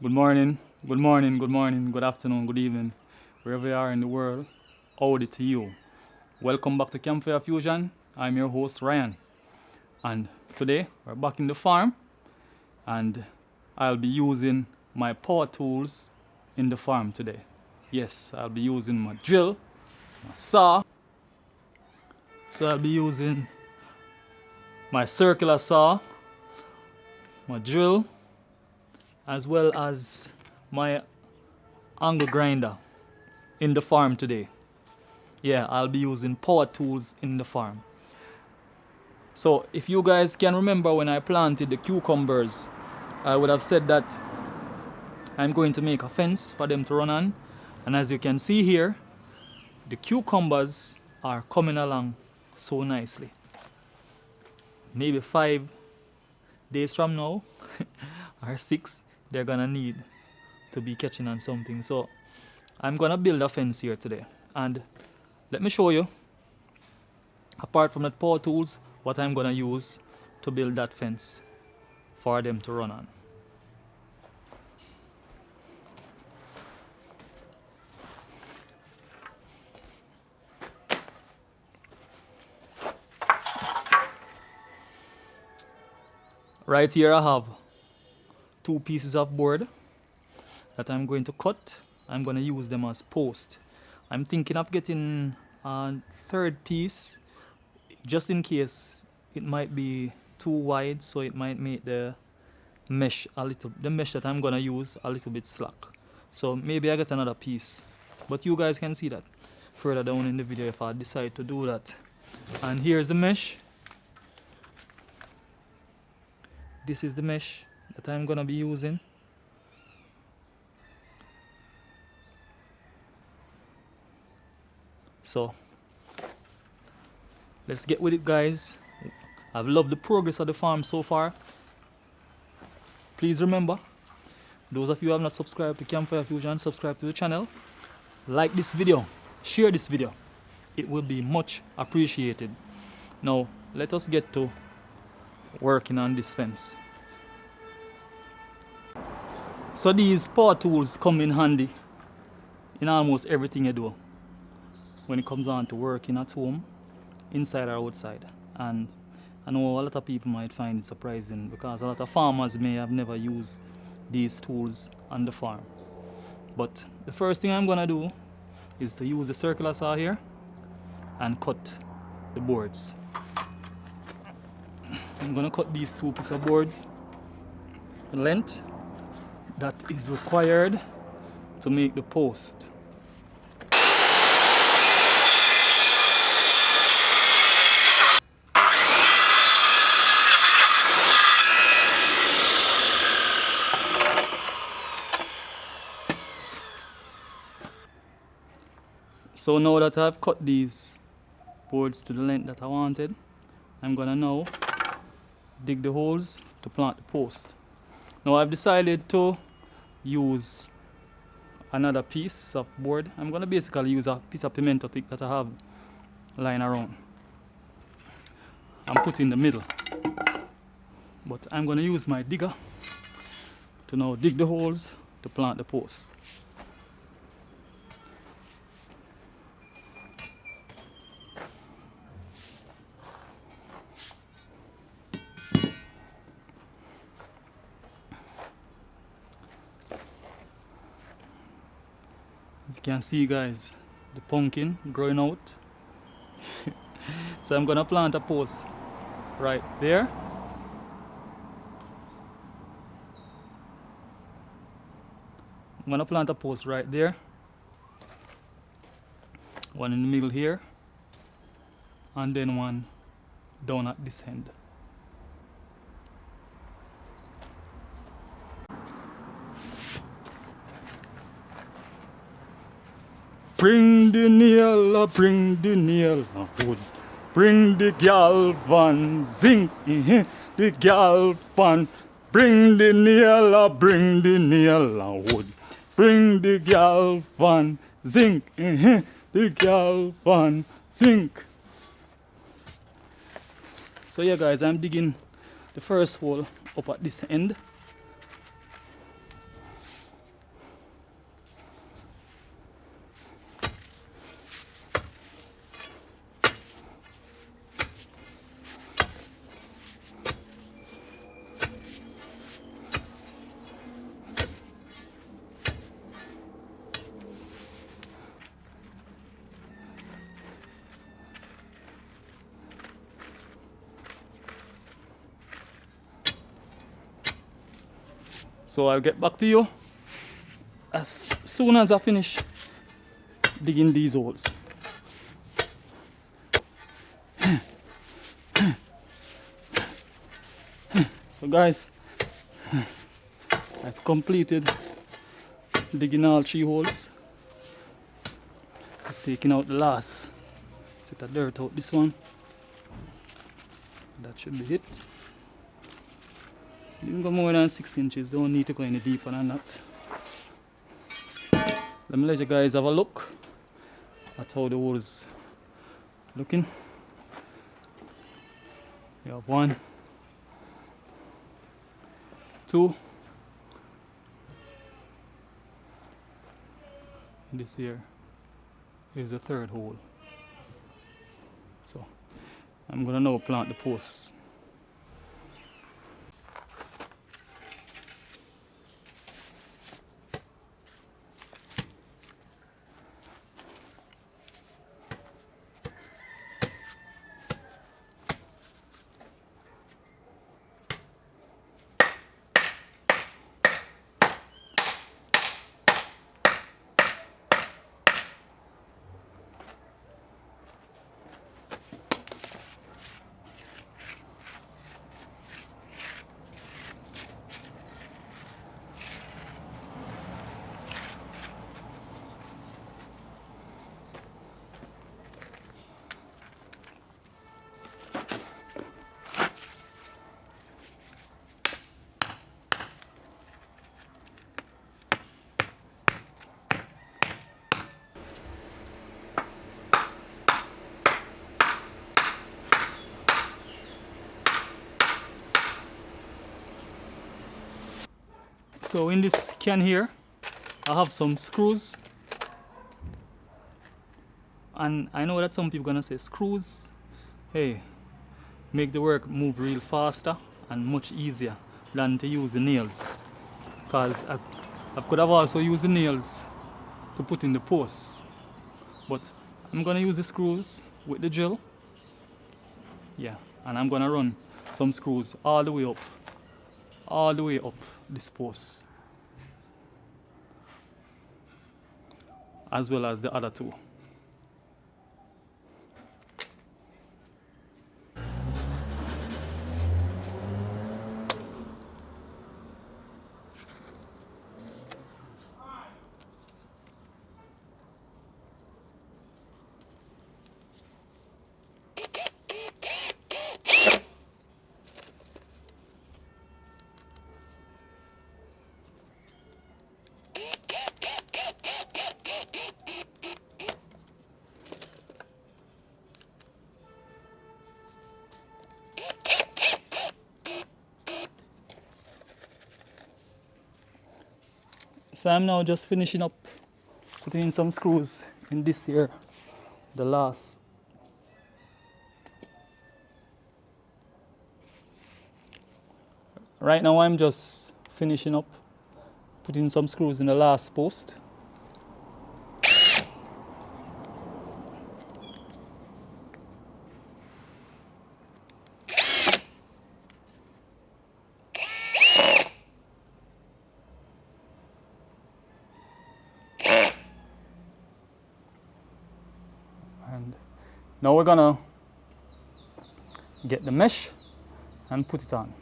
Good morning, good morning, good morning, good afternoon, good evening, wherever you are in the world, howdy to you. Welcome back to Campfire Fusion. I'm your host Ryan, and today we're back in the farm, and I'll be using my power tools in the farm today. Yes, I'll be using my drill, my saw. So I'll be using my circular saw, my drill, as well as my angle grinder in the farm today. Yeah, I'll be using power tools in the farm. So if you guys can remember when I planted the cucumbers, I would have said that I'm going to make a fence for them to run on. And as you can see here, the cucumbers are coming along so nicely. Maybe 5 days from now or 6, they're gonna need to be catching on something. So I'm gonna build a fence here today, and let me show you, apart from the power tools, what I'm gonna use to build that fence for them to run on. Right here I have 2 pieces of board that I'm going to cut. I'm going to use them as posts. I'm thinking of getting a 3rd piece just in case it might be too wide, so it might make the mesh that I'm going to use a little bit slack. So maybe I get another piece, but you guys can see that further down in the video if I decide to do that. And here's the mesh. This is the mesh that I'm gonna be using. So let's get with it, guys. I've loved the progress of the farm so far. Please remember, those of you who have not subscribed to Campfire Fusion, subscribe to the channel. Like this video, share this video. It will be much appreciated. Now let us get to working on this fence. So these power tools come in handy in almost everything you do when it comes on to working at home, inside or outside. And I know a lot of people might find it surprising because a lot of farmers may have never used these tools on the farm. But the first thing I'm gonna do is to use the circular saw here and cut the boards. I'm gonna cut these 2 pieces of boards, the length that is required to make the post. So now that I've cut these boards to the length that I wanted, I'm gonna now dig the holes to plant the post. Now I've decided to use another piece of board. I'm gonna basically use a piece of pimento thick that I have lying around and put in the middle. But I'm gonna use my digger to now dig the holes to plant the post. As you can see, guys, the pumpkin growing out. So I'm gonna plant a post right there. I'm gonna plant a post right there. One in the middle here. And then one down at this end. Bring the nail, bring the nail, wood. Bring the galvan zinc, the galvan. Bring the nail, bring the nail, wood. Bring the galvan zinc, the galvan zinc. So yeah, guys, I'm digging the first hole up at this end. So I'll get back to you as soon as I finish digging these holes. So guys, I've completed digging all 3 holes. Just taking out the last set of dirt out this one. That should be it. Didn't go more than 6 inches, don't need to go any deeper than that. Let me let you guys have a look at how the holes looking. We have 1, 2. This here is the 3rd hole. So I'm gonna now plant the posts. So in this can here, I have some screws. And I know that some people gonna say screws, hey, make the work move real faster and much easier than to use the nails. Cause I could have also used the nails to put in the posts. But I'm gonna use the screws with the drill. Yeah, and I'm gonna run some screws all the way up this post, as well as the other 2. So I'm now just finishing up putting in some screws in this here, the last. Right now I'm just finishing up putting some screws in the last post. And now we're gonna get the mesh and put it on.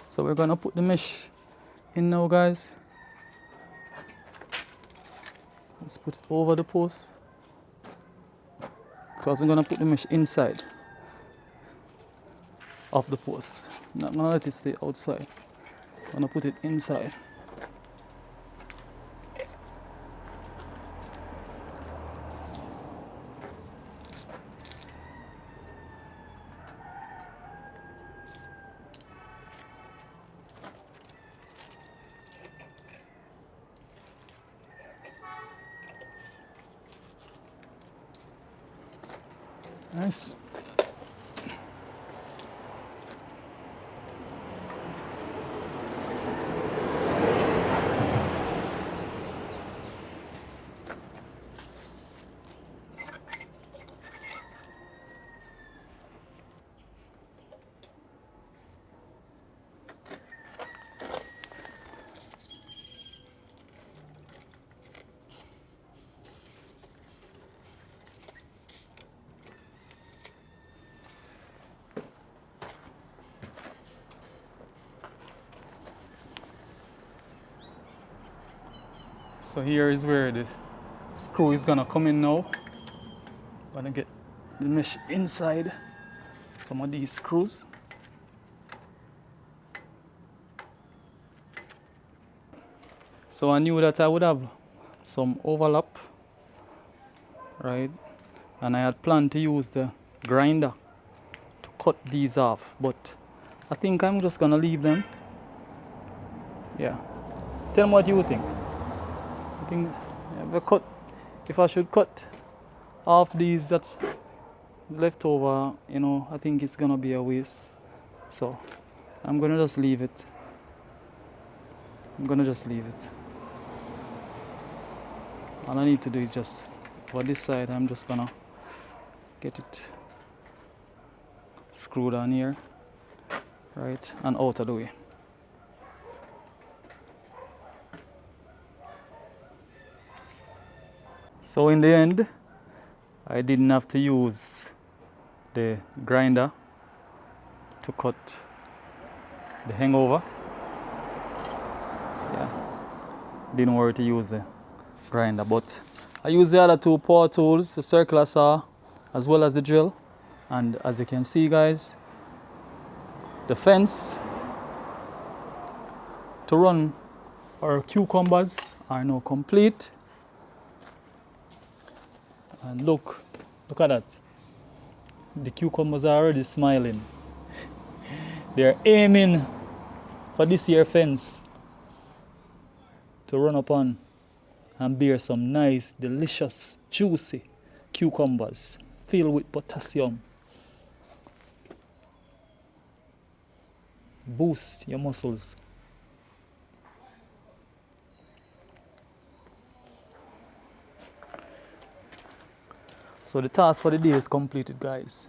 So we're gonna put the mesh in now, guys. Let's put it over the post, because I'm gonna put the mesh inside of the post. Not gonna let it stay outside. I'm gonna put it inside. Nice. So here is where the screw is gonna come in now. Gonna get the mesh inside some of these screws. So I knew that I would have some overlap, right? And I had planned to use the grinder to cut these off, but I think I'm just gonna leave them. Yeah. Tell me what you think. I think if I should cut off these that's left over, you know, I think it's gonna be a waste. So I'm gonna just leave it. All I need to do is just, for this side, I'm just gonna get it screwed on here, right, and out of the way. So in the end, I didn't have to use the grinder to cut the hangover. Yeah, didn't worry to use the grinder, but I use the other two power tools, the circular saw as well as the drill. And as you can see, guys, the fence to run our cucumbers are now complete. And look at that. The cucumbers are already smiling. They're aiming for this year fence to run upon and bear some nice, delicious, juicy cucumbers filled with potassium. Boost your muscles. So the task for the day is completed, guys.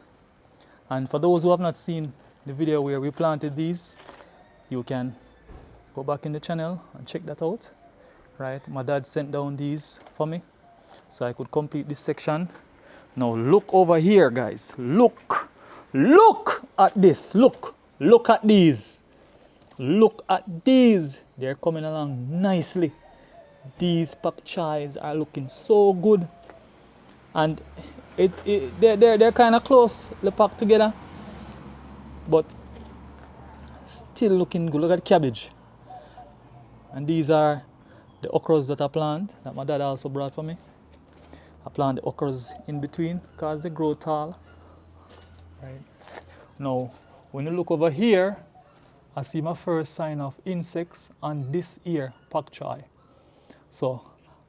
And for those who have not seen the video where we planted these, you can go back in the channel and check that out. Right, my dad sent down these for me so I could complete this section. Now look over here, guys. Look at this. Look at these. Look at these. They're coming along nicely. These pak chais are looking so good, and they're kind of close, the pack together, but still looking good. Look at the cabbage. And these are the okras that I planted, that my dad also brought for me. I planted the okras in between because they grow tall. Right. Now, when you look over here, I see my first sign of insects on this ear pak chai. So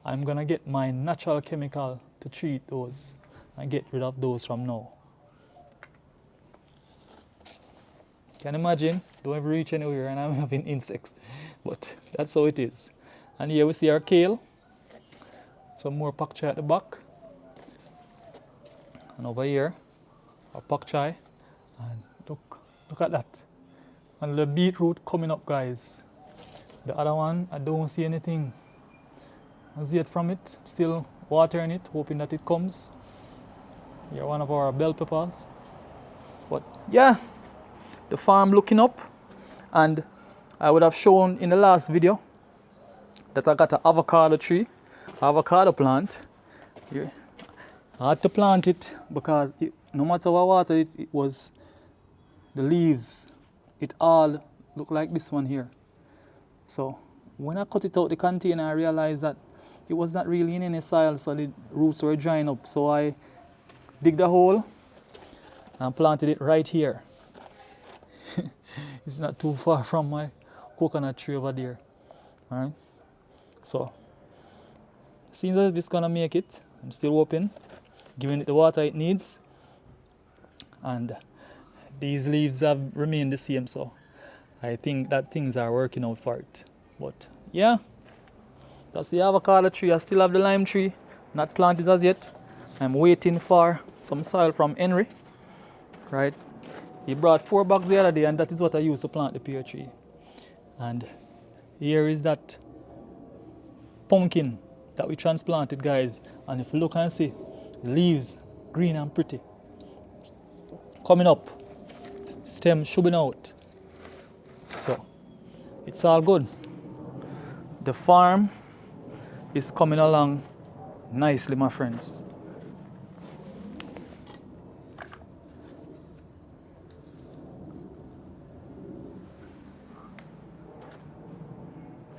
I'm gonna get my natural chemical to treat those and get rid of those from now. Can you imagine? Don't ever reach anywhere and I'm having insects, but that's how it is. And here we see our kale, some more pak chai at the back, and over here our pak chai, and look at that, and the beetroot coming up, guys. The other one, I don't see anything as yet from it. Still watering it, hoping that it comes. Here one of our bell peppers, but yeah, the farm looking up. And I would have shown in the last video that I got an avocado tree, avocado plant. Here. I had to plant it because no matter what water it was, the leaves, it all looked like this one here. So when I cut it out the container, I realized that it was not really in any soil, so the roots were drying up. So I digged a hole and planted it right here. It's not too far from my coconut tree over there. All right. So, seems as if it's gonna make it. I'm still hoping, giving it the water it needs. And these leaves have remained the same, so I think that things are working out for it. But yeah, that's the avocado tree. I still have the lime tree, not planted as yet. I'm waiting for some soil from Henry, right? He brought 4 bags the other day, and that is what I used to plant the pear tree. And here is that pumpkin that we transplanted, guys. And if you look and see, the leaves green and pretty, coming up, stem shooting out. So it's all good. The farm is coming along nicely, my friends.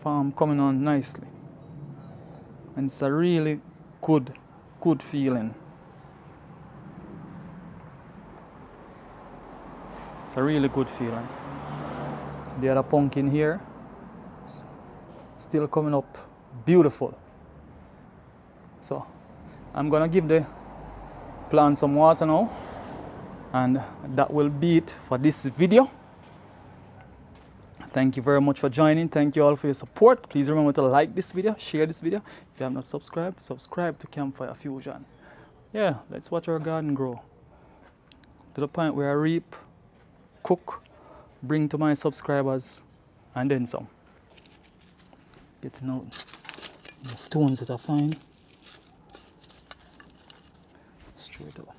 Farm coming on nicely, and it's a really good feeling. It's a really good feeling. The other pumpkin here, still coming up beautiful. So I'm gonna give the plant some water now, and that will be it for this video. Thank you very much for joining. Thank you all for your support. Please remember to like this video, share this video. If you have not subscribed, subscribe to Campfire Fusion. Yeah, let's watch our garden grow to the point where I reap, cook, bring to my subscribers, and then some. Getting out the stones that I find. Straight up.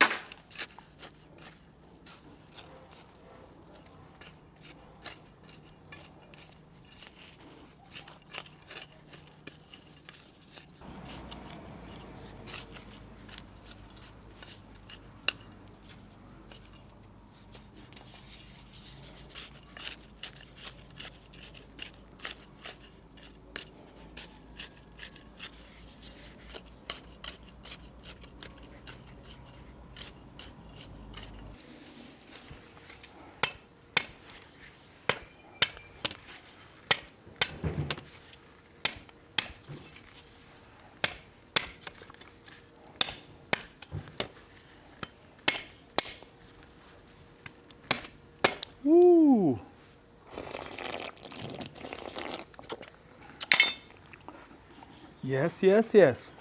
Woo! Yes, yes, yes.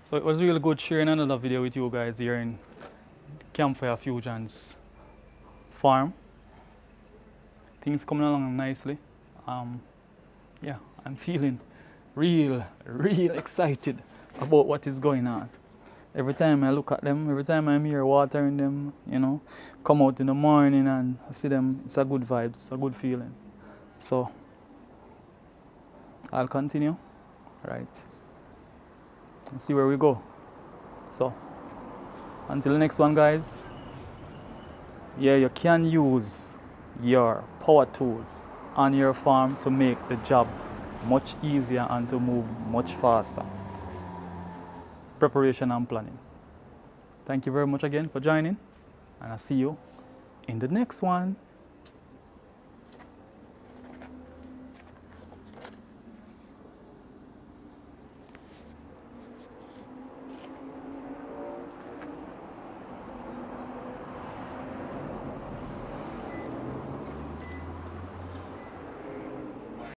So it was really good sharing another video with you guys here in Campfire Fusion's farm. Things coming along nicely. Yeah, I'm feeling real excited about what is going on. Every time I look at them, every time I'm here watering them, you know, come out in the morning and see them, it's a good vibe, it's a good feeling. So I'll continue, right, and see where we go. So until the next one, guys, yeah, you can use your power tools on your farm to make the job much easier and to move much faster. Preparation and planning. Thank you very much again for joining, and I'll see you in the next one.